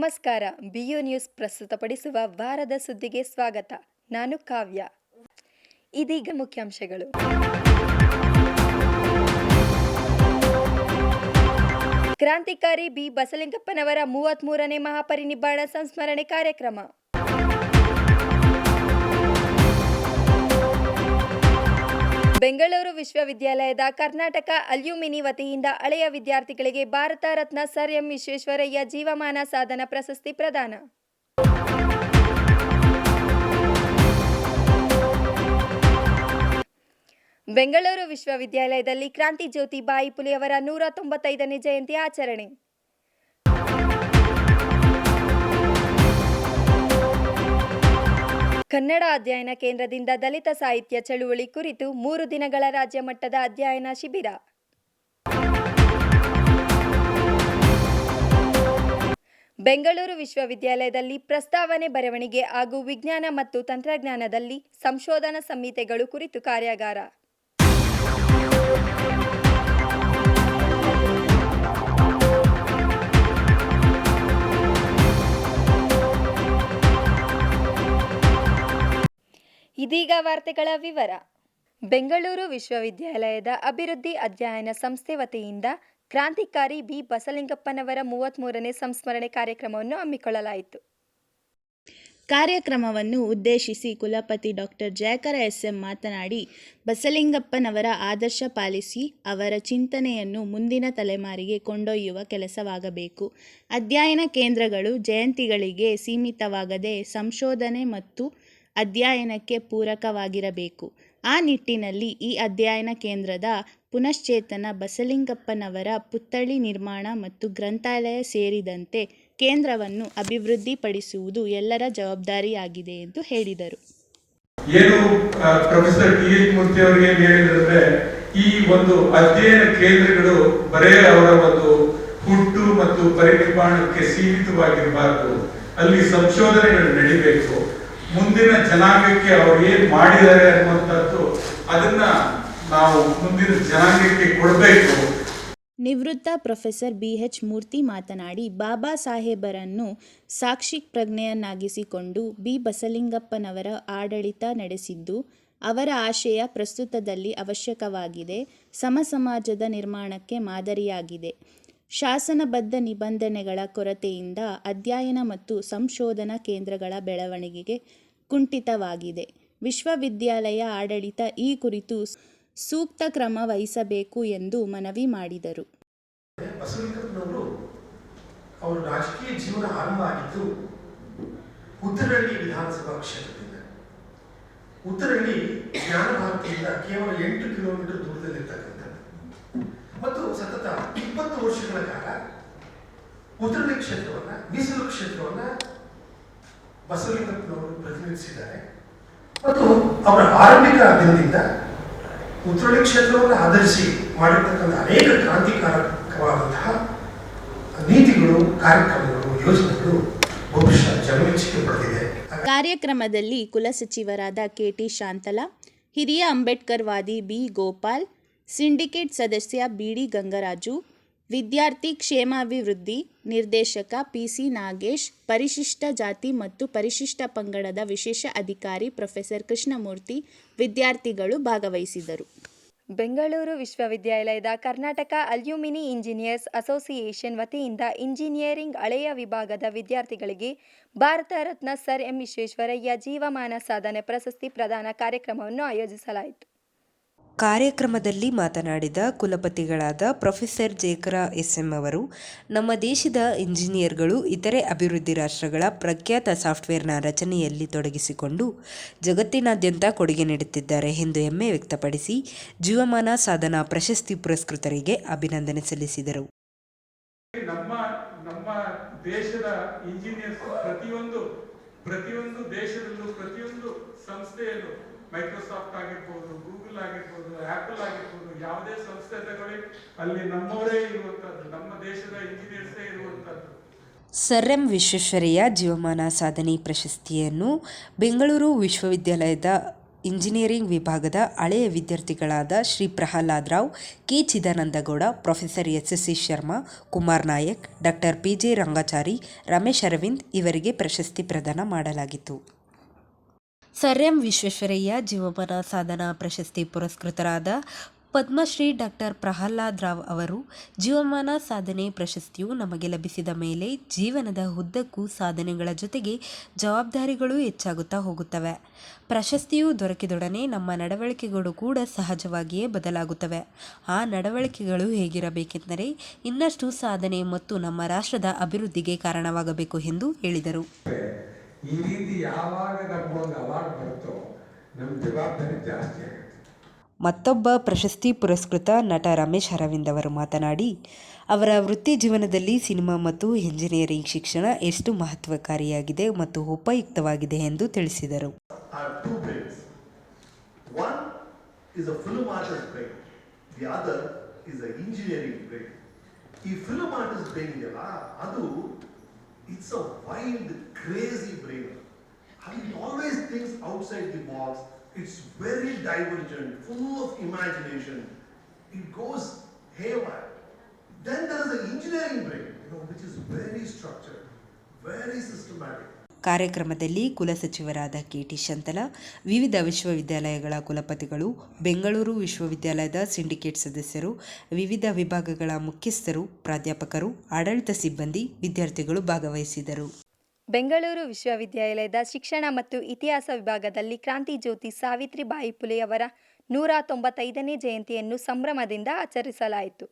ನಮಸ್ಕಾರ. BU news ಪ್ರಸ್ತುತಪಡಿಸುವ ವಾರದ ಸುದ್ದಿಗೆ ಸ್ವಾಗತ. ನಾನು ಕಾವ್ಯ. ಇದೀಗ ಮುಖ್ಯಾಂಶಗಳು. ಕ್ರಾಂತಿಕಾರಿ ಬಿ ಬಸಲಿಂಗಪ್ಪನವರ 33ನೇ ಮಹಾಪರಿನಿಬ್ಬಾಣ ಸಂಸ್ಮರಣೆ ಕಾರ್ಯಕ್ರಮ. ಬೆಂಗಳೂರು ವಿಶ್ವವಿದ್ಯಾಲಯದ ಕರ್ನಾಟಕ ಅಲ್ಯೂಮಿನಿ ವತಿಯಿಂದ ಹಳೆಯ ವಿದ್ಯಾರ್ಥಿಗಳಿಗೆ ಭಾರತ ರತ್ನ ಸರ್ ಎಂ ವಿಶ್ವೇಶ್ವರಯ್ಯ ಜೀವಮಾನ ಸಾಧನ ಪ್ರಶಸ್ತಿ ಪ್ರದಾನ. ಬೆಂಗಳೂರು ವಿಶ್ವವಿದ್ಯಾಲಯದಲ್ಲಿ ಕ್ರಾಂತಿ ಜ್ಯೋತಿ ಬಾಯಿ ಪುಲೆಯವರ 195ನೇ ಜಯಂತಿ ಆಚರಣೆ. ಕನ್ನಡ ಅಧ್ಯಯನ ಕೇಂದ್ರದಿಂದ ದಲಿತ ಸಾಹಿತ್ಯ ಚಳುವಳಿ ಕುರಿತು 3 ದಿನಗಳ ರಾಜ್ಯ ಮಟ್ಟದ ಅಧ್ಯಯನ ಶಿಬಿರ. ಬೆಂಗಳೂರು ವಿಶ್ವವಿದ್ಯಾಲಯದಲ್ಲಿ ಪ್ರಸ್ತಾವನೆ ಬರವಣಿಗೆ ಹಾಗೂ ವಿಜ್ಞಾನ ಮತ್ತು ತಂತ್ರಜ್ಞಾನದಲ್ಲಿ ಸಂಶೋಧನಾ ಸಂಹಿತೆಗಳು ಕುರಿತು ಕಾರ್ಯಾಗಾರ. ಇದೀಗ ವಾರ್ತೆಗಳ ವಿವರ. ಬೆಂಗಳೂರು ವಿಶ್ವವಿದ್ಯಾಲಯದ ಅಭಿವೃದ್ಧಿ ಅಧ್ಯಯನ ಸಂಸ್ಥೆ ವತಿಯಿಂದ ಕ್ರಾಂತಿಕಾರಿ ಬಿ ಬಸಲಿಂಗಪ್ಪನವರ 33ನೇ ಸಂಸ್ಮರಣೆ ಕಾರ್ಯಕ್ರಮವನ್ನು ಹಮ್ಮಿಕೊಳ್ಳಲಾಯಿತು. ಕಾರ್ಯಕ್ರಮವನ್ನು ಉದ್ದೇಶಿಸಿ ಕುಲಪತಿ ಡಾಕ್ಟರ್ ಜಯಕರ SM ಮಾತನಾಡಿ, ಬಸಲಿಂಗಪ್ಪನವರ ಆದರ್ಶ ಪಾಲಿಸಿ ಅವರ ಚಿಂತನೆಯನ್ನು ಮುಂದಿನ ತಲೆಮಾರಿಗೆ ಕೊಂಡೊಯ್ಯುವ ಕೆಲಸವಾಗಬೇಕು. ಅಧ್ಯಯನ ಕೇಂದ್ರಗಳು ಜಯಂತಿಗಳಿಗೆ ಸೀಮಿತವಾಗದೆ ಸಂಶೋಧನೆ ಮತ್ತು ಅಧ್ಯಯನಕ್ಕೆ ಪೂರಕವಾಗಿರಬೇಕು. ಆ ನಿಟ್ಟಿನಲ್ಲಿ ಈ ಅಧ್ಯಯನ ಕೇಂದ್ರದ ಪುನಶ್ಚೇತನ, ಬಸಲಿಂಗಪ್ಪನವರ ಪುತ್ಥಳಿ ನಿರ್ಮಾಣ ಮತ್ತು ಗ್ರಂಥಾಲಯ ಸೇರಿದಂತೆ ಕೇಂದ್ರವನ್ನು ಅಭಿವೃದ್ಧಿಪಡಿಸುವುದು ಎಲ್ಲರ ಜವಾಬ್ದಾರಿಯಾಗಿದೆ ಎಂದು ಹೇಳಿದರು. ಏನು ಪ್ರೊಫೆಸರ್ TH ಮೂರ್ತಿ ಅವರಿಗೆ ಹೇಳಿದ್ರೆ, ಈ ಒಂದು ಅಧ್ಯಯನ ಕೇಂದ್ರಗಳು ಬರೇ ಅವರ ಒಂದು ಹುಟ್ಟು ಮತ್ತು ಪರಿನಿರ್ಮಾಣಕ್ಕೆ ಸೀಮಿತವಾಗಿರಬಾರದು. ಅಲ್ಲಿ ಸಂಶೋಧನೆಗಳು ನಡೀಬೇಕು. ಮುಂದಿನ ಜನಾಂಗಕ್ಕೆ ಅವರು ಏನ್ ಮಾಡಿದ್ದಾರೆ ಅನ್ನುವಂಥದ್ದು ಅದನ್ನ ನಾವು ಮುಂದಿನ ಜನಾಂಗಕ್ಕೆ ಕೊಡಬೇಕು. ನಿವೃತ್ತ ಪ್ರೊಫೆಸರ್ BH ಮೂರ್ತಿ ಮಾತನಾಡಿ, ಬಾಬಾ ಸಾಹೇಬರನ್ನು ಸಾಕ್ಷಿ ಪ್ರಜ್ಞೆಯನ್ನಾಗಿಸಿಕೊಂಡು ಬಿ ಬಸಲಿಂಗಪ್ಪನವರ ಆಡಳಿತ ನಡೆಸಿದ್ದು ಅವರ ಆಶಯ ಪ್ರಸ್ತುತದಲ್ಲಿ ಅವಶ್ಯಕವಾಗಿದೆ. ಸಮಾಜದ ನಿರ್ಮಾಣಕ್ಕೆ ಮಾದರಿಯಾಗಿದೆ. ಶಾಸನಬದ್ಧ ನಿಬಂಧನೆಗಳ ಕೊರತೆಯಿಂದ ಅಧ್ಯಯನ ಮತ್ತು ಸಂಶೋಧನಾ ಕೇಂದ್ರಗಳ ಬೆಳವಣಿಗೆಗೆ ಕುಂಠಿತವಾಗಿದೆ. ವಿಶ್ವವಿದ್ಯಾಲಯ ಆಡಳಿತ ಈ ಕುರಿತು ಸೂಕ್ತ ಕ್ರಮ ವಹಿಸಬೇಕು ಎಂದು ಮನವಿ ಮಾಡಿದರು. ಬಸವಲಿಂಗಪ್ಪನವರು ಅವರ ರಾಜಕೀಯ ಜೀವನ ಆರಂಭ ಆಗಿದ್ದು ಉತ್ತರಹಳ್ಳಿ ವಿಧಾನಸಭಾ ಕ್ಷೇತ್ರದಿಂದ. ಉತ್ತರಹಳ್ಳಿ ಜ್ಞಾನ ಭಾರತಿಯಿಂದ ಕೇವಲ 8 ಕಿಲೋಮೀಟರ್ ದೂರದಲ್ಲಿರ್ತಕ್ಕಂಥದ್ದು ಮತ್ತು ಸತತ 20 ವರ್ಷಗಳ ಕಾಲ ಉತ್ತರಹಳ್ಳಿ ಕ್ಷೇತ್ರವನ್ನ, ಮೀಸಲು ಕ್ಷೇತ್ರವನ್ನ ಬಸವಲಿಂಗಪ್ಪನವರು ಪ್ರತಿನಿಧಿಸಿದ್ದಾರೆ. ಮತ್ತು ಅವರ ಆರಂಭಿಕ ದಿನದಿಂದ ಉತ್ತರಹಳ್ಳಿ ಕ್ಷೇತ್ರವನ್ನು ಆಧರಿಸಿ ಮಾಡಿರ್ತಕ್ಕಂಥ ಅನೇಕ ಕ್ರಾಂತಿಕಾರಕವಾದಂತಹ ನೀತಿಗಳು, ಕಾರ್ಯಕ್ರಮಗಳು, ಯೋಜನೆಗಳು ಬಹುಶಃ ಜನಮೆಚ್ಚುಗೆ ಪಡೆದಿದೆ. ಕಾರ್ಯಕ್ರಮದಲ್ಲಿ ಕುಲಸಚಿವರಾದ KT ಶಾಂತಲಾ, ಹಿರಿಯ ಅಂಬೇಡ್ಕರ್ ವಾದಿ B ಗೋಪಾಲ್, ಸಿಂಡಿಕೇಟ್ ಸದಸ್ಯ BD ಗಂಗರಾಜು, ವಿದ್ಯಾರ್ಥಿ ಕ್ಷೇಮಾಭಿವೃದ್ಧಿ ನಿರ್ದೇಶಕ PC ನಾಗೇಶ್, ಪರಿಶಿಷ್ಟ ಜಾತಿ ಮತ್ತು ಪರಿಶಿಷ್ಟ ಪಂಗಡದ ವಿಶೇಷ ಅಧಿಕಾರಿ ಪ್ರೊಫೆಸರ್ ಕೃಷ್ಣಮೂರ್ತಿ, ವಿದ್ಯಾರ್ಥಿಗಳು ಭಾಗವಹಿಸಿದರು. ಬೆಂಗಳೂರು ವಿಶ್ವವಿದ್ಯಾಲಯದ ಕರ್ನಾಟಕ ಅಲ್ಯೂಮಿನಿ ಇಂಜಿನಿಯರ್ಸ್ ಅಸೋಸಿಯೇಷನ್ ವತಿಯಿಂದ ಇಂಜಿನಿಯರಿಂಗ್ ಹಳೆಯ ವಿಭಾಗದ ವಿದ್ಯಾರ್ಥಿಗಳಿಗೆ ಭಾರತ ರತ್ನ ಸರ್ ಎಂ ವಿಶ್ವೇಶ್ವರಯ್ಯ ಜೀವಮಾನ ಸಾಧನೆ ಪ್ರಶಸ್ತಿ ಪ್ರದಾನ ಕಾರ್ಯಕ್ರಮವನ್ನು ಆಯೋಜಿಸಲಾಯಿತು. ಕಾರ್ಯಕ್ರಮದಲ್ಲಿ ಮಾತನಾಡಿದ ಕುಲಪತಿಗಳಾದ ಪ್ರೊಫೆಸರ್ ಜಯಕರ SM ಅವರು, ನಮ್ಮ ದೇಶದ ಇಂಜಿನಿಯರ್ಗಳು ಇತರೆ ಅಭಿವೃದ್ಧಿ ರಾಷ್ಟ್ರಗಳ ಪ್ರಖ್ಯಾತ ಸಾಫ್ಟ್ವೇರ್ನ ರಚನೆಯಲ್ಲಿ ತೊಡಗಿಸಿಕೊಂಡು ಜಗತ್ತಿನಾದ್ಯಂತ ಕೊಡುಗೆ ನೀಡುತ್ತಿದ್ದಾರೆ ಎಂದು ಹೆಮ್ಮೆ ವ್ಯಕ್ತಪಡಿಸಿ ಜೀವಮಾನ ಸಾಧನಾ ಪ್ರಶಸ್ತಿ ಪುರಸ್ಕೃತರಿಗೆ ಅಭಿನಂದನೆ ಸಲ್ಲಿಸಿದರು. ನಮ್ಮ ದೇಶದ ಇಂಜಿನಿಯರ್ಸ್ ಪ್ರತಿಯೊಂದು ದೇಶದಲ್ಲೂ ಪ್ರತಿಯೊಂದು ಸಂಸ್ಥೆಯಲ್ಲೂ ಮೈಕ್ರೋಸಾಫ್ಟ್ ಆಗಿರ್ಬೋದು, ಗೂಗಲ್ ಆಗಿರ್ಬೋದು, ಆಪಲ್ ಆಗಿರ್ಬೋದು, ಯಾವುದೇ ಸಂಸ್ಥೆ ತಗೊಳ್ಳಿ ಅಲ್ಲಿ ನಮ್ಮವರೇ ಇರುವಂತದ್ದು, ನಮ್ಮ ದೇಶದ ಇಂಜಿನಿಯರ್ಸೇ ಇರುವಂತದ್ದು. ಸರ್ ಎಂ ವಿಶ್ವೇಶ್ವರಯ್ಯ ಜೀವಮಾನ ಸಾಧನೆ ಪ್ರಶಸ್ತಿಯನ್ನು ಬೆಂಗಳೂರು ವಿಶ್ವವಿದ್ಯಾಲಯದ ಇಂಜಿನಿಯರಿಂಗ್ ವಿಭಾಗದ ಹಳೆಯ ವಿದ್ಯಾರ್ಥಿಗಳಾದ Shri Prahlad Rao, K Chidanandagowda, professor S S C. Sharma, Kumar Nayak, doctor P J. Rangachari, Ramesh Aravind ಇವರಿಗೆ ಪ್ರಶಸ್ತಿ ಪ್ರದಾನ ಮಾಡಲಾಗಿತ್ತು. ಸರ್ ಎಂ ವಿಶ್ವೇಶ್ವರಯ್ಯ ಜೀವಮಾನ ಸಾಧನಾ ಪ್ರಶಸ್ತಿ ಪುರಸ್ಕೃತರಾದ ಪದ್ಮಶ್ರೀ ಡಾಕ್ಟರ್ ಪ್ರಹ್ಲಾದ್ ರಾವ್ ಅವರು, ಜೀವಮಾನ ಸಾಧನೆ ಪ್ರಶಸ್ತಿಯು ನಮಗೆ ಲಭಿಸಿದ ಮೇಲೆ ಜೀವನದ ಉದ್ದಕ್ಕೂ ಸಾಧನೆಗಳ ಜೊತೆಗೆ ಜವಾಬ್ದಾರಿಗಳು ಹೆಚ್ಚಾಗುತ್ತಾ ಹೋಗುತ್ತವೆ. ಪ್ರಶಸ್ತಿಯು ದೊರಕಿದೊಡನೆ ನಮ್ಮ ನಡವಳಿಕೆಗಳು ಕೂಡ ಸಹಜವಾಗಿಯೇ ಬದಲಾಗುತ್ತವೆ. ಆ ನಡವಳಿಕೆಗಳು ಹೇಗಿರಬೇಕೆಂದರೆ ಇನ್ನಷ್ಟು ಸಾಧನೆ ಮತ್ತು ನಮ್ಮ ರಾಷ್ಟ್ರದ ಅಭಿವೃದ್ಧಿಗೆ ಕಾರಣವಾಗಬೇಕು ಎಂದು ಹೇಳಿದರು. ಈ ರೀತಿ ಯಾವಾಗ ನಮಗೊಂದು ಅವಾರ್ಡ್ ಬರುತ್ತೋ ನಮ್ಮ ಜವಾಬ್ದಾರಿ ಜಾಸ್ತಿ ಆಗುತ್ತೆ. ಮತ್ತೊಬ್ಬ ಪ್ರಶಸ್ತಿ ಪುರಸ್ಕೃತ ನಟ ರಮೇಶ್ ಅರವಿಂದ್ ಅವರು ಮಾತನಾಡಿ, ಅವರ ವೃತ್ತಿ ಜೀವನದಲ್ಲಿ ಸಿನಿಮಾ ಮತ್ತು ಎಂಜಿನಿಯರಿಂಗ್ ಶಿಕ್ಷಣ ಎಷ್ಟು ಮಹತ್ವಕಾರಿಯಾಗಿದೆ ಮತ್ತು ಉಪಯುಕ್ತವಾಗಿದೆ ಎಂದು ತಿಳಿಸಿದರು. It's a wild, crazy brain. It always thinks outside the box. It's very divergent, full of imagination. It goes haywire. Then there is the engineering brain, which is very structured, very systematic. ಕಾರ್ಯಕ್ರಮದಲ್ಲಿ ಕುಲಸಚಿವರಾದ KT. Shantala, ವಿವಿಧ ವಿಶ್ವವಿದ್ಯಾಲಯಗಳ ಕುಲಪತಿಗಳು, ಬೆಂಗಳೂರು ವಿಶ್ವವಿದ್ಯಾಲಯದ syndicate ಸದಸ್ಯರು, ವಿವಿಧ ವಿಭಾಗಗಳ ಮುಖ್ಯಸ್ಥರು, ಪ್ರಾಧ್ಯಾಪಕರು, ಆಡಳಿತ ಸಿಬ್ಬಂದಿ, ವಿದ್ಯಾರ್ಥಿಗಳು ಭಾಗವಹಿಸಿದರು. ಬೆಂಗಳೂರು ವಿಶ್ವವಿದ್ಯಾಲಯದ ಶಿಕ್ಷಣ ಮತ್ತು ಇತಿಹಾಸ ವಿಭಾಗದಲ್ಲಿ ಕ್ರಾಂತಿ ಜ್ಯೋತಿ ಸಾವಿತ್ರಿಬಾಯಿ ಫುಲೆಯವರ 195ನೇ ಜಯಂತಿಯನ್ನು ಸಂಭ್ರಮದಿಂದ ಆಚರಿಸಲಾಯಿತು.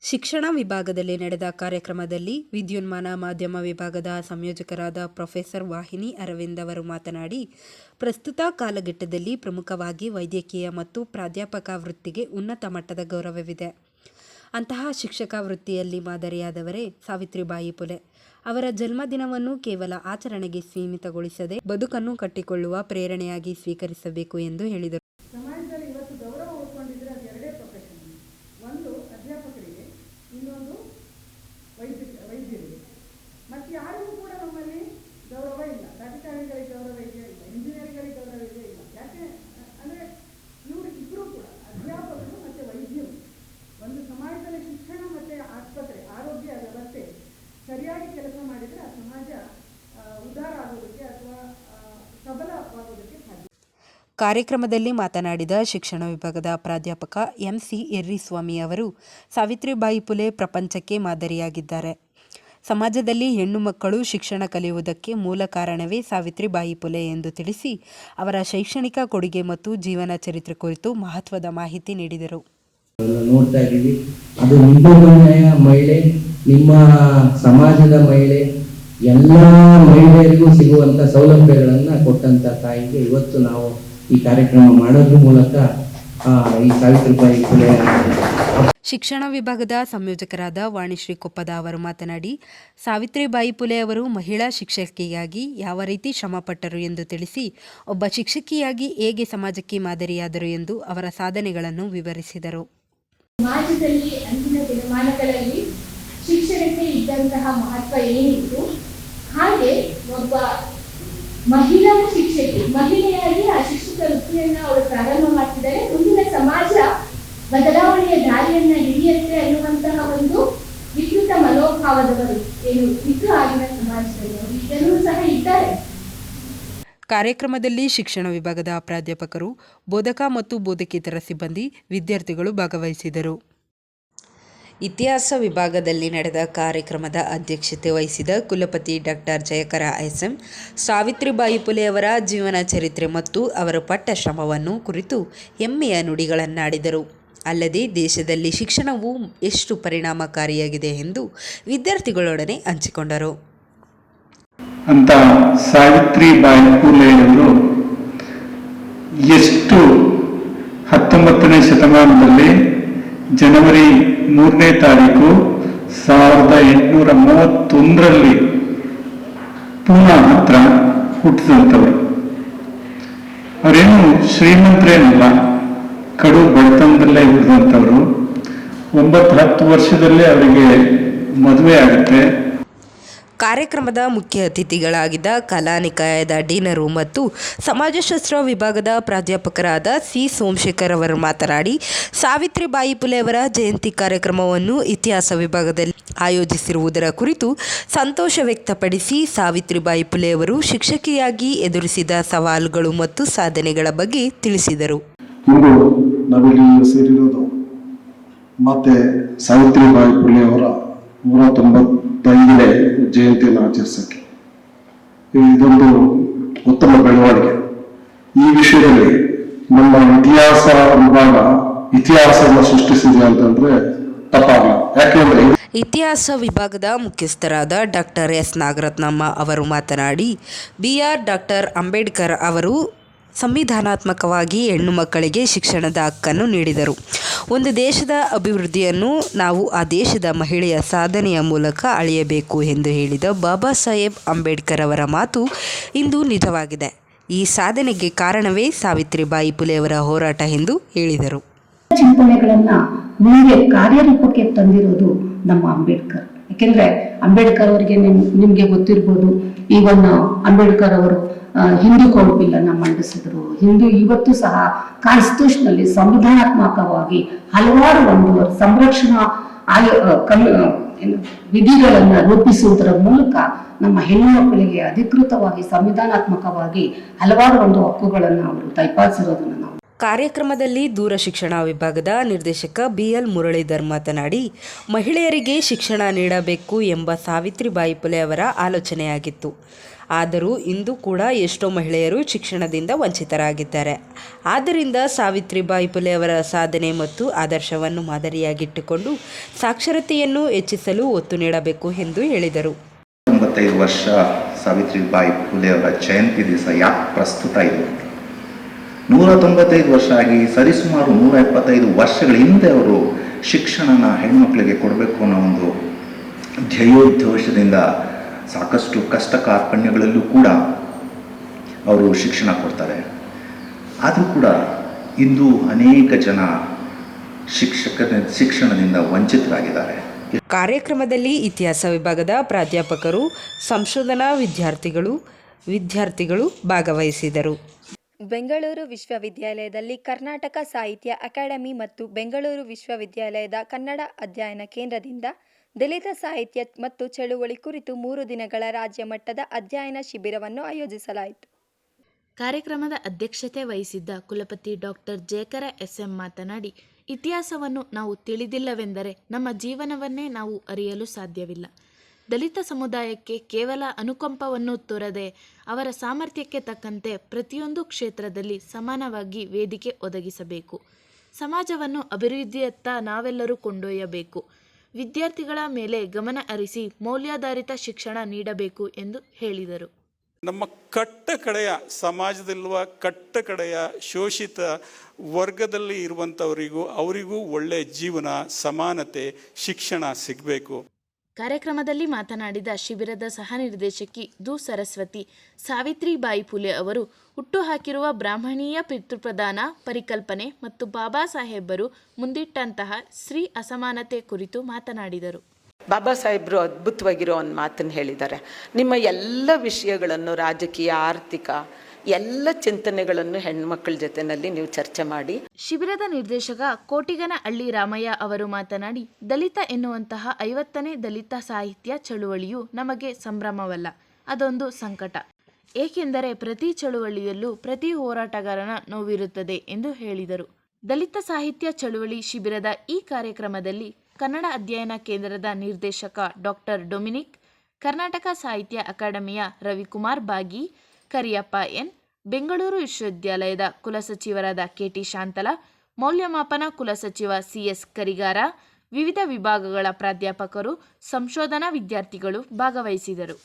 ಶಿಕ್ಷಣ ವಿಭಾಗದಲ್ಲಿ ನಡೆದ ಕಾರ್ಯಕ್ರಮದಲ್ಲಿ ವಿದ್ಯುನ್ಮಾನ ಮಾಧ್ಯಮ ವಿಭಾಗದ ಸಂಯೋಜಕರಾದ ಪ್ರೊಫೆಸರ್ ವಾಹಿನಿ ಅರವಿಂದ್ ಅವರು ಮಾತನಾಡಿ, ಪ್ರಸ್ತುತ ಕಾಲಘಟ್ಟದಲ್ಲಿ ಪ್ರಮುಖವಾಗಿ ವೈದ್ಯಕೀಯ ಮತ್ತು ಪ್ರಾಧ್ಯಾಪಕ ವೃತ್ತಿಗೆ ಉನ್ನತ ಮಟ್ಟದ ಗೌರವವಿದೆ. ಅಂತಹ ಶಿಕ್ಷಕ ವೃತ್ತಿಯಲ್ಲಿ ಮಾದರಿಯಾದವರೇ ಸಾವಿತ್ರಿಬಾಯಿ ಫುಲೆ. ಅವರ ಜನ್ಮದಿನವನ್ನು ಕೇವಲ ಆಚರಣೆಗೆ ಸೀಮಿತಗೊಳಿಸದೆ ಬದುಕನ್ನು ಕಟ್ಟಿಕೊಳ್ಳುವ ಪ್ರೇರಣೆಯಾಗಿ ಸ್ವೀಕರಿಸಬೇಕು ಎಂದು ಹೇಳಿದರು. ಸಮಾಜದಲ್ಲಿ ಇವತ್ತು ಗೌರವ ಉಳ್ಕೊಂಡಿದ್ರೆ ಅದು ಎರಡೇ ಪ್ರೊಫೆಷನ್. ಒಂದು ಅಧ್ಯಾಪಕರಿಗೆ, ಇನ್ನೊಂದು ವೈದ್ಯರಿಗೆ. ಮತ್ತು ಯಾರಿಗೂ ಕೂಡ ನಮ್ಮಲ್ಲಿ ಗೌರವ ಇಲ್ಲ. ರಾಜಕಾರಣಿಗಳಿಗೆ ಗೌರವ ಇದೆಯೇ ಇಲ್ಲ, ಇಂಜಿನಿಯರ್ಗಳಿಗೆ ಗೌರವ ಇದೆಯೇ ಇಲ್ಲ. ಯಾಕೆ ಅಂದರೆ ಇವರು ಇಬ್ಬರು ಕೂಡ ಅಧ್ಯಾಪಕರು ಮತ್ತು ವೈದ್ಯರು. ಒಂದು ಸಮಾಜದಲ್ಲಿ ಶಿಕ್ಷಣ ಮತ್ತು ಆಸ್ಪತ್ರೆ, ಆರೋಗ್ಯ ವ್ಯವಸ್ಥೆ ಸರಿಯಾಗಿ ಕೆಲಸ ಮಾಡಿದರೆ ಆ ಸಮಾಜ ಉದ್ಧಾರ ಆಗೋದಕ್ಕೆ ಅಥವಾ ಸಬಲವಾಗೋದಕ್ಕೆ ಸಾಧ್ಯ. ಕಾರ್ಯಕ್ರಮದಲ್ಲಿ ಮಾತನಾಡಿದ ಶಿಕ್ಷಣ ವಿಭಾಗದ ಪ್ರಾಧ್ಯಾಪಕ ಎಂ.ಸಿ. ಯರ್ರಿಸ್ವಾಮಿ ಅವರು, ಸಾವಿತ್ರಿಬಾಯಿ ಫುಲೆ ಪ್ರಪಂಚಕ್ಕೆ ಮಾದರಿಯಾಗಿದ್ದಾರೆ. ಸಮಾಜದಲ್ಲಿ ಹೆಣ್ಣು ಮಕ್ಕಳು ಶಿಕ್ಷಣ ಕಲಿಯುವುದಕ್ಕೆ ಮೂಲ ಕಾರಣವೇ ಸಾವಿತ್ರಿಬಾಯಿ ಫುಲೆ ಎಂದು ತಿಳಿಸಿ, ಅವರ ಶೈಕ್ಷಣಿಕ ಕೊಡುಗೆ ಮತ್ತು ಜೀವನ ಚರಿತ್ರೆ ಕುರಿತು ಮಹತ್ವದ ಮಾಹಿತಿ ನೀಡಿದರು. ನೋಡ್ತಾ ಇದ್ದೀವಿ, ಅದು ನಿಮ್ಮನೆಯ ಮಹಿಳೆ, ನಿಮ್ಮ ಸಮಾಜದ ಮಹಿಳೆ, ಎಲ್ಲ ಮಹಿಳೆಯರಿಗೂ ಸಿಗುವಂತ ಸೌಲಭ್ಯಗಳನ್ನ ಕೊಟ್ಟಂತ ತಾಯಿಗೆ ಇವತ್ತು ನಾವು ಈ ಕಾರ್ಯಕ್ರಮ ಮಾಡೋದ್ರ ಮೂಲಕ ಈ ಸಾವಿತ್ರಿಬಾಯಿ ಫುಲೆ. ಶಿಕ್ಷಣ ವಿಭಾಗದ ಸಂಯೋಜಕರಾದ ವಾಣಿಶ್ರೀ ಕೊಪ್ಪದ ಅವರು ಮಾತನಾಡಿ, ಸಾವಿತ್ರಿಬಾಯಿ ಫುಲೆ ಅವರು ಮಹಿಳಾ ಶಿಕ್ಷಕಿಯಾಗಿ ಯಾವ ರೀತಿ ಶ್ರಮಪಟ್ಟರು ಎಂದು ತಿಳಿಸಿ, ಒಬ್ಬ ಶಿಕ್ಷಕಿಯಾಗಿ ಹೇಗೆ ಸಮಾಜಕ್ಕೆ ಮಾದರಿಯಾದರು ಎಂದು ಅವರ ಸಾಧನೆಗಳನ್ನು ವಿವರಿಸಿದರು. ಸಮಾಜದಲ್ಲಿ ಅಂದಿನ ದಿನಮಾನಗಳಲ್ಲಿ ಶಿಕ್ಷಣಕ್ಕೆ ಇದ್ದಂತಹ ಮಹತ್ವ ಏನಿತ್ತು, ಹಾಗೆ ಒಬ್ಬ ಮಹಿಳಾ ಶಿಕ್ಷಕಿ, ಮಹಿಳೆಯಾಗಿ ಆ ಶಿಕ್ಷಕ ವೃತ್ತಿಯನ್ನ ಅವರು ಪ್ರಾರಂಭ ಮಾಡ್ತಿದ್ದಾರೆ. ಮುಂದಿನ ಸಮಾಜ ಬದಲಾವಣೆಯ ದಾರಿಯನ್ನ ಹಿಡಿಯುತ್ತೆ ಅನ್ನುವಂತಹ ಒಂದು ವಿಕೃತ ಮನೋಭಾವದವರು ಏನು ಇದ್ದು ಆಗಿನ ಸಮಾಜದಲ್ಲಿ ಅವರು ಈಗಲೂ ಸಹ ಇದ್ದಾರೆ. ಕಾರ್ಯಕ್ರಮದಲ್ಲಿ ಶಿಕ್ಷಣ ವಿಭಾಗದ ಪ್ರಾಧ್ಯಾಪಕರು, ಬೋಧಕ ಮತ್ತು ಬೋಧಕೇತರ ಸಿಬ್ಬಂದಿ, ವಿದ್ಯಾರ್ಥಿಗಳು ಭಾಗವಹಿಸಿದರು. ಇತಿಹಾಸ ವಿಭಾಗದಲ್ಲಿ ನಡೆದ ಕಾರ್ಯಕ್ರಮದ ಅಧ್ಯಕ್ಷತೆ ವಹಿಸಿದ ಕುಲಪತಿ ಡಾಕ್ಟರ್ ಜಯಕರ ಎಸ್.ಎಂ. ಸಾವಿತ್ರಿಬಾಯಿ ಫುಲೆಯವರ ಜೀವನ ಚರಿತ್ರೆ ಮತ್ತು ಅವರು ಪಟ್ಟ ಶ್ರಮವನ್ನು ಕುರಿತು ಹೆಮ್ಮೆಯ ನುಡಿಗಳನ್ನಾಡಿದರು. ಅಲ್ಲದೆ ದೇಶದಲ್ಲಿ ಶಿಕ್ಷಣವು ಎಷ್ಟು ಪರಿಣಾಮಕಾರಿಯಾಗಿದೆ ಎಂದು ವಿದ್ಯಾರ್ಥಿಗಳೊಡನೆ ಹಂಚಿಕೊಂಡರು. ಅಂತ ಸಾವಿತ್ರಿಬಾಯಿ ಫುಲೆಯವರು ಎಷ್ಟು 19ನೇ ಶತಮಾನದಲ್ಲಿ ಜನವರಿ 3ನೇ ತಾರೀಕು 1831ರಲ್ಲಿ ಪೂನಾ ಹತ್ರ ಹುಟ್ಟಿದಂಥವರು. ಅವರೇನು ಶ್ರೀಮಂತರೇನಲ್ಲ, ಕಡು ಬಡತನದಲ್ಲೇ ಹುಟ್ಟಿದಂಥವರು. 9-10 ವರ್ಷದಲ್ಲೇ ಅವರಿಗೆ ಮದುವೆ ಆಗುತ್ತೆ. ಕಾರ್ಯಕ್ರಮದ ಮುಖ್ಯ ಅತಿಥಿಗಳಾಗಿದ್ದ ಕಲಾ ನಿಕಾಯದ ಡೀನರು ಮತ್ತು ಸಮಾಜಶಾಸ್ತ್ರ ವಿಭಾಗದ ಪ್ರಾಧ್ಯಾಪಕರಾದ ಸಿ ಸೋಮಶೇಖರ್ ಅವರು ಮಾತನಾಡಿ, ಸಾವಿತ್ರಿಬಾಯಿ ಪುಲೆ ಅವರ ಜಯಂತಿ ಕಾರ್ಯಕ್ರಮವನ್ನು ಇತಿಹಾಸ ವಿಭಾಗದಲ್ಲಿ ಆಯೋಜಿಸಿರುವುದರ ಕುರಿತು ಸಂತೋಷ ವ್ಯಕ್ತಪಡಿಸಿ, ಸಾವಿತ್ರಿಬಾಯಿ ಪುಲೆ ಅವರು ಶಿಕ್ಷಕಿಯಾಗಿ ಎದುರಿಸಿದ ಸವಾಲುಗಳು ಮತ್ತು ಸಾಧನೆಗಳ ಬಗ್ಗೆ ತಿಳಿಸಿದರು. ಇಂದು ನಾವಿಲ್ಲಿ ಸೇರಿರೋದು ಮತ್ತೆ ಸಾವಿತ್ರಿಬಾಯಿ ಪುಲೆ ಅವರ 195ನೇ ಜಯಂತಿಯನ್ನು ಆಚರಿಸಕ್ಕೆ. ಇದೊಂದು ಉತ್ತಮ ಬೆಳವಣಿಗೆ. ಈ ವಿಷಯದಲ್ಲಿ ನಮ್ಮ ಇತಿಹಾಸ ವಿಭಾಗ ಇತಿಹಾಸವನ್ನು ಸೃಷ್ಟಿಸಿದೆ ಅಂತಂದ್ರೆ ತಪ್ಪಾಗಲ್ಲ. ಯಾಕೆಂದ್ರೆ ಇತಿಹಾಸ ವಿಭಾಗದ ಮುಖ್ಯಸ್ಥರಾದ ಡಾಕ್ಟರ್ ಎಸ್ ನಾಗರತ್ನಮ್ಮ ಅವರು ಮಾತನಾಡಿ, ಡಾಕ್ಟರ್ ಅಂಬೇಡ್ಕರ್ ಅವರು ಸಂವಿಧಾನಾತ್ಮಕವಾಗಿ ಹೆಣ್ಣು ಮಕ್ಕಳಿಗೆ ಶಿಕ್ಷಣದ ಹಕ್ಕನ್ನು ನೀಡಿದರು. ಒಂದು ದೇಶದ ಅಭಿವೃದ್ಧಿಯನ್ನು ನಾವು ಆ ದೇಶದ ಮಹಿಳೆಯ ಸಾಧನೆಯ ಮೂಲಕ ಅಳೆಯಬೇಕು ಎಂದು ಹೇಳಿದ ಬಾಬಾ ಸಾಹೇಬ್ ಅಂಬೇಡ್ಕರ್ ಅವರ ಮಾತು ಇಂದು ನಿಜವಾಗಿದೆ. ಈ ಸಾಧನೆಗೆ ಕಾರಣವೇ ಸಾವಿತ್ರಿಬಾಯಿ ಪುಲೆಯವರ ಹೋರಾಟ ಎಂದು ಹೇಳಿದರು. ಚಿಂತನೆಗಳನ್ನ ಮುಂದೆ ಕಾರ್ಯರೂಪಕ್ಕೆ ತಂದಿರೋದು ನಮ್ಮ ಅಂಬೇಡ್ಕರ್. ಯಾಕೆಂದ್ರೆ ಅಂಬೇಡ್ಕರ್ ಅವರಿಗೆ ನಿಮ್ಗೆ ಗೊತ್ತಿರ್ಬೋದು, ಈವನ್ ಅಂಬೇಡ್ಕರ್ ಅವರು ಹಿಂದೂ ಕೋಡ್ ಬಿಲ್ ಅನ್ನ ಮಂಡಿಸಿದ್ರು. ಹಿಂದೂ ಇವತ್ತು ಸಹ ಕಾನ್ಸ್ಟಿಟ್ಯೂಷನ್ ನಲ್ಲಿ ಸಂವಿಧಾನಾತ್ಮಕವಾಗಿ ಹಲವಾರು ಒಂದು ಸಂರಕ್ಷಣಾ ವಿಧಿಗಳನ್ನ ರೂಪಿಸುವುದರ ಮೂಲಕ ನಮ್ಮ ಹೆಣ್ಣು ಮಕ್ಕಳಿಗೆ ಅಧಿಕೃತವಾಗಿ ಸಂವಿಧಾನಾತ್ಮಕವಾಗಿ ಹಲವಾರು ಒಂದು ಹಕ್ಕುಗಳನ್ನು ಅವರು ದಯಪಾಲಿಸಿರೋದನ್ನು ನಾವು. ಕಾರ್ಯಕ್ರಮದಲ್ಲಿ ದೂರ ಶಿಕ್ಷಣ ವಿಭಾಗದ ನಿರ್ದೇಶಕ BL ಮುರಳೀಧರ್ ಮಾತನಾಡಿ, ಮಹಿಳೆಯರಿಗೆ ಶಿಕ್ಷಣ ನೀಡಬೇಕು ಎಂಬ ಸಾವಿತ್ರಿಬಾಯಿ ಪುಲೆ ಅವರ ಆಲೋಚನೆಯಾಗಿತ್ತು. ಆದರೂ ಇಂದು ಕೂಡ ಎಷ್ಟೋ ಮಹಿಳೆಯರು ಶಿಕ್ಷಣದಿಂದ ವಂಚಿತರಾಗಿದ್ದಾರೆ. ಆದ್ದರಿಂದ ಸಾವಿತ್ರಿಬಾಯಿ ಪುಲೆ ಅವರ ಸಾಧನೆ ಮತ್ತು ಆದರ್ಶವನ್ನು ಮಾದರಿಯಾಗಿಟ್ಟುಕೊಂಡು ಸಾಕ್ಷರತೆಯನ್ನು ಹೆಚ್ಚಿಸಲು ಒತ್ತು ನೀಡಬೇಕು ಎಂದು ಹೇಳಿದರು. 95 ವರ್ಷ ಸಾವಿತ್ರಿಬಾಯಿ ಪುಲೆ ಅವರ ಜಯಂತಿ ದಿವಸ ಯಾಕೆ ಪ್ರಸ್ತುತ ಇದೆ? 195 ವರ್ಷ ಆಗಿ ಸರಿಸುಮಾರು 175 ವರ್ಷಗಳ ಹಿಂದೆ ಅವರು ಶಿಕ್ಷಣನ ಹೆಣ್ಮಕ್ಳಿಗೆ ಕೊಡಬೇಕು ಅನ್ನೋ ಒಂದು ಧ್ಯೇಯೋದ್ದೇಶದಿಂದ ಸಾಕಷ್ಟು ಕಷ್ಟ ಕಾರ್ಪಣ್ಯಗಳಲ್ಲೂ ಕೂಡ ಅವರು ಶಿಕ್ಷಣ ಕೊಡ್ತಾರೆ. ಆದರೂ ಕೂಡ ಇಂದು ಅನೇಕ ಜನ ಶಿಕ್ಷಣದಿಂದ ವಂಚಿತರಾಗಿದ್ದಾರೆ. ಕಾರ್ಯಕ್ರಮದಲ್ಲಿ ಇತಿಹಾಸ ವಿಭಾಗದ ಪ್ರಾಧ್ಯಾಪಕರು, ಸಂಶೋಧನಾ ವಿದ್ಯಾರ್ಥಿಗಳು ಭಾಗವಹಿಸಿದರು. ಬೆಂಗಳೂರು ವಿಶ್ವವಿದ್ಯಾಲಯದಲ್ಲಿ ಕರ್ನಾಟಕ ಸಾಹಿತ್ಯ ಅಕಾಡೆಮಿ ಮತ್ತು ಬೆಂಗಳೂರು ವಿಶ್ವವಿದ್ಯಾಲಯದ ಕನ್ನಡ ಅಧ್ಯಯನ ಕೇಂದ್ರದಿಂದ ದಲಿತ ಸಾಹಿತ್ಯ ಮತ್ತು ಚಳುವಳಿ ಕುರಿತು 3 ದಿನಗಳ ರಾಜ್ಯ ಮಟ್ಟದ ಅಧ್ಯಯನ ಶಿಬಿರವನ್ನು ಆಯೋಜಿಸಲಾಯಿತು. ಕಾರ್ಯಕ್ರಮದ ಅಧ್ಯಕ್ಷತೆ ವಹಿಸಿದ್ದ ಕುಲಪತಿ ಡಾಕ್ಟರ್ ಜೇಕರ SM ಮಾತನಾಡಿ, ಇತಿಹಾಸವನ್ನು ನಾವು ತಿಳಿದಿಲ್ಲವೆಂದರೆ ನಮ್ಮ ಜೀವನವನ್ನೇ ನಾವು ಅರಿಯಲು ಸಾಧ್ಯವಿಲ್ಲ. ದಲಿತ ಸಮುದಾಯಕ್ಕೆ ಕೇವಲ ಅನುಕಂಪವನ್ನು ತೋರದೆ ಅವರ ಸಾಮರ್ಥ್ಯಕ್ಕೆ ತಕ್ಕಂತೆ ಪ್ರತಿಯೊಂದು ಕ್ಷೇತ್ರದಲ್ಲಿ ಸಮಾನವಾಗಿ ವೇದಿಕೆ ಒದಗಿಸಬೇಕು. ಸಮಾಜವನ್ನು ಅಭಿವೃದ್ಧಿಯತ್ತ ನಾವೆಲ್ಲರೂ ಕೊಂಡೊಯ್ಯಬೇಕು. ವಿದ್ಯಾರ್ಥಿಗಳ ಮೇಲೆ ಗಮನ ಹರಿಸಿ ಮೌಲ್ಯಾಧಾರಿತ ಶಿಕ್ಷಣ ನೀಡಬೇಕು ಎಂದು ಹೇಳಿದರು. ನಮ್ಮ ಕಟ್ಟಕಡೆಯ ಸಮಾಜದಲ್ಲಿರುವ ಕಟ್ಟಕಡೆಯ ಶೋಷಿತ ವರ್ಗದಲ್ಲಿ ಇರುವಂಥವರಿಗೂ ಅವರಿಗೂ ಒಳ್ಳೆಯ ಜೀವನ, ಸಮಾನತೆ, ಶಿಕ್ಷಣ ಸಿಗಬೇಕು. ಕಾರ್ಯಕ್ರಮದಲ್ಲಿ ಮಾತನಾಡಿದ ಶಿಬಿರದ ಸಹ ನಿರ್ದೇಶಕಿ ದು ಸರಸ್ವತಿ, ಸಾವಿತ್ರಿಬಾಯಿ ಪುಲೆ ಅವರು ಹುಟ್ಟುಹಾಕಿರುವ ಬ್ರಾಹ್ಮಣೀಯ ಪಿತೃಪ್ರಧಾನ ಪರಿಕಲ್ಪನೆ ಮತ್ತು ಬಾಬಾ ಸಾಹೇಬರು ಮುಂದಿಟ್ಟಂತಹ ಸ್ತ್ರೀ ಅಸಮಾನತೆ ಕುರಿತು ಮಾತನಾಡಿದರು. ಬಾಬಾ ಸಾಹೇಬರು ಅದ್ಭುತವಾಗಿರೋ ಒಂದು ಮಾತನ್ನು ಹೇಳಿದ್ದಾರೆ. ನಿಮ್ಮ ಎಲ್ಲ ವಿಷಯಗಳನ್ನು, ರಾಜಕೀಯ, ಆರ್ಥಿಕ ಎಲ್ಲ ಚಿಂತನೆಗಳನ್ನು ಹೆಣ್ಮಕ್ಳ ಜೊತೆನಲ್ಲಿ ನೀವು ಚರ್ಚೆ ಮಾಡಿ. ಶಿಬಿರದ ನಿರ್ದೇಶಕ ಕೋಟಿಗನಹಳ್ಳಿ ರಾಮಯ್ಯ ಅವರು ಮಾತನಾಡಿ, ದಲಿತ ಎನ್ನುವಂತಹ 50ನೇ ದಲಿತ ಸಾಹಿತ್ಯ ಚಳುವಳಿಯು ನಮಗೆ ಸಂಭ್ರಮವಲ್ಲ, ಅದೊಂದು ಸಂಕಟ. ಏಕೆಂದರೆ ಪ್ರತಿ ಚಳುವಳಿಯಲ್ಲೂ ಪ್ರತಿ ಹೋರಾಟಗಾರನ ನೋವಿರುತ್ತದೆ ಎಂದು ಹೇಳಿದರು. ದಲಿತ ಸಾಹಿತ್ಯ ಚಳುವಳಿ ಶಿಬಿರದ ಈ ಕಾರ್ಯಕ್ರಮದಲ್ಲಿ ಕನ್ನಡ ಅಧ್ಯಯನ ಕೇಂದ್ರದ ನಿರ್ದೇಶಕ ಡಾಕ್ಟರ್ ಡೊಮಿನಿಕ್, ಕರ್ನಾಟಕ ಸಾಹಿತ್ಯ ಅಕಾಡೆಮಿಯ ರವಿಕುಮಾರ್ ಬಾಗಿ, ಕರಿಯಪ್ಪ ಎನ್, ಬೆಂಗಳೂರು ವಿಶ್ವವಿದ್ಯಾಲಯದ ಕುಲಸಚಿವರಾದ KT ಶಾಂತಲಾ, ಮೌಲ್ಯಮಾಪನ ಕುಲಸಚಿವ CS ಕರಿಗಾರ, ವಿವಿಧ ವಿಭಾಗಗಳ ಪ್ರಾಧ್ಯಾಪಕರು, ಸಂಶೋಧನಾ ವಿದ್ಯಾರ್ಥಿಗಳು ಭಾಗವಹಿಸಿದರು.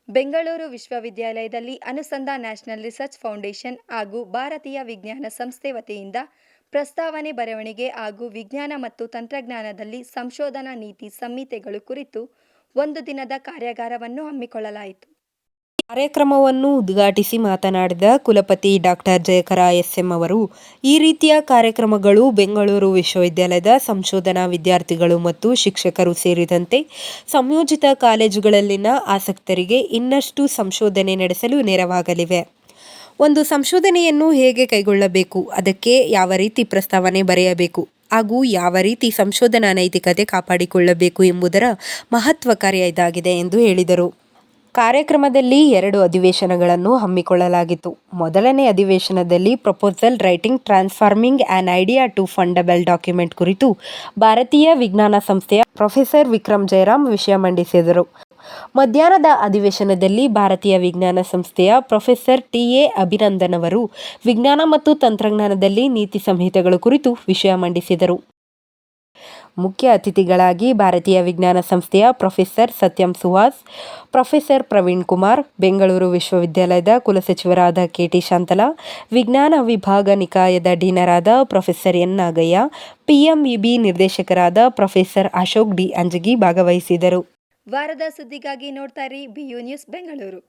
ಬೆಂಗಳೂರು ವಿಶ್ವವಿದ್ಯಾಲಯದಲ್ಲಿ ಅನುಸಂಧಾನ್ ನ್ಯಾಷನಲ್ ರಿಸರ್ಚ್ ಫೌಂಡೇಶನ್ ಹಾಗೂ ಭಾರತೀಯ ವಿಜ್ಞಾನ ಸಂಸ್ಥೆ ವತಿಯಿಂದ ಪ್ರಸ್ತಾವನೆ ಬರವಣಿಗೆ ಹಾಗೂ ವಿಜ್ಞಾನ ಮತ್ತು ತಂತ್ರಜ್ಞಾನದಲ್ಲಿ ಸಂಶೋಧನಾ ನೀತಿ ಸಂಹಿತೆಗಳು ಕುರಿತು 1 ದಿನದ ಕಾರ್ಯಾಗಾರವನ್ನು ಹಮ್ಮಿಕೊಳ್ಳಲಾಯಿತು. ಕಾರ್ಯಕ್ರಮವನ್ನು ಉದ್ಘಾಟಿಸಿ ಮಾತನಾಡಿದ ಕುಲಪತಿ ಡಾಕ್ಟರ್ ಜಯಕರ ಎಸ್ಎಂ ಅವರು, ಈ ರೀತಿಯ ಕಾರ್ಯಕ್ರಮಗಳು ಬೆಂಗಳೂರು ವಿಶ್ವವಿದ್ಯಾಲಯದ ಸಂಶೋಧನಾ ವಿದ್ಯಾರ್ಥಿಗಳು ಮತ್ತು ಶಿಕ್ಷಕರು ಸೇರಿದಂತೆ ಸಂಯೋಜಿತ ಕಾಲೇಜುಗಳಲ್ಲಿನ ಆಸಕ್ತರಿಗೆ ಇನ್ನಷ್ಟು ಸಂಶೋಧನೆ ನಡೆಸಲು ನೆರವಾಗಲಿವೆ. ಒಂದು ಸಂಶೋಧನೆಯನ್ನು ಹೇಗೆ ಕೈಗೊಳ್ಳಬೇಕು, ಅದಕ್ಕೆ ಯಾವ ರೀತಿ ಪ್ರಸ್ತಾವನೆ ಬರೆಯಬೇಕು ಹಾಗೂ ಯಾವ ರೀತಿ ಸಂಶೋಧನಾ ನೈತಿಕತೆ ಕಾಪಾಡಿಕೊಳ್ಳಬೇಕು ಎಂಬುದರ ಮಹತ್ವಕಾರ್ಯ ಇದಾಗಿದೆ ಎಂದು ಹೇಳಿದರು. ಕಾರ್ಯಕ್ರಮದಲ್ಲಿ 2 ಅಧಿವೇಶನಗಳನ್ನು ಹಮ್ಮಿಕೊಳ್ಳಲಾಗಿತ್ತು. ಮೊದಲನೇ ಅಧಿವೇಶನದಲ್ಲಿ proposal writing transforming an idea to fundable document ಕುರಿತು ಭಾರತೀಯ ವಿಜ್ಞಾನ ಸಂಸ್ಥೆಯ ಪ್ರೊಫೆಸರ್ ವಿಕ್ರಮ್ ಜಯರಾಮ್ ವಿಷಯ ಮಂಡಿಸಿದರು. ಮಧ್ಯಾಹ್ನದ ಅಧಿವೇಶನದಲ್ಲಿ ಭಾರತೀಯ ವಿಜ್ಞಾನ ಸಂಸ್ಥೆಯ ಪ್ರೊಫೆಸರ್ ಟಿ.ಎ. ಅಭಿನಂದನ್ ಅವರು ವಿಜ್ಞಾನ ಮತ್ತು ತಂತ್ರಜ್ಞಾನದಲ್ಲಿ ನೀತಿ ಸಂಹಿತೆಗಳು ಕುರಿತು ವಿಷಯ ಮಂಡಿಸಿದರು. ಮುಖ್ಯ ಅತಿಥಿಗಳಾಗಿ ಭಾರತೀಯ ವಿಜ್ಞಾನ ಸಂಸ್ಥೆಯ ಪ್ರೊಫೆಸರ್ ಸತ್ಯಂ ಸುಹಾಸ್, ಪ್ರೊಫೆಸರ್ ಪ್ರವೀಣ್ ಕುಮಾರ್, ಬೆಂಗಳೂರು ವಿಶ್ವವಿದ್ಯಾಲಯದ ಕುಲಸಚಿವರಾದ ಕೆ.ಟಿ. ಶಾಂತಲಾ, ವಿಜ್ಞಾನ ವಿಭಾಗ ನಿಕಾಯದ ಡೀನರಾದ ಪ್ರೊಫೆಸರ್ ಎನ್. ನಾಗಯ್ಯ, ಪಿಎಂಇಬಿ ನಿರ್ದೇಶಕರಾದ ಪ್ರೊಫೆಸರ್ ಅಶೋಕ್ ಡಿ. ಅಂಜಗಿ ಭಾಗವಹಿಸಿದರು. ವಾರದ ಸುದ್ದಿಗಾಗಿ ನೋಡ್ತಾ ಇರಿ BU ನ್ಯೂಸ್ ಬೆಂಗಳೂರು.